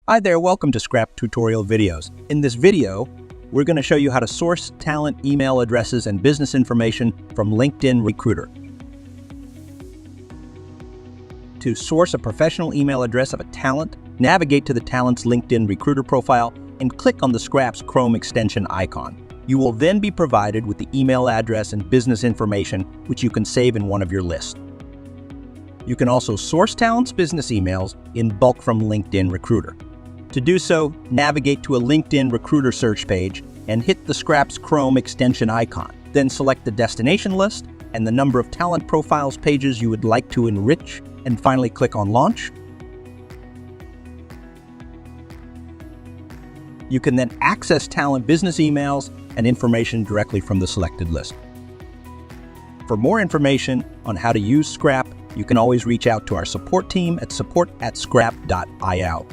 Hi there, welcome to Scrap Tutorial Videos. In this video, we're going to show you how to source talent email addresses and business information from LinkedIn Recruiter. To source a professional email address of a talent, navigate to the talent's LinkedIn Recruiter profile and click on the Scrap's Chrome extension icon. You will then be provided with the email address and business information, which you can save in one of your lists. You can also source talent's business emails in bulk from LinkedIn Recruiter. To do so, navigate to a LinkedIn Recruiter search page and hit the Scrap's Chrome extension icon. Then select the destination list and the number of talent profiles pages you would like to enrich, and finally click on Launch. You can then access talent business emails and information directly from the selected list. For more information on how to use Scrap, you can always reach out to our support team at support@scrap.io.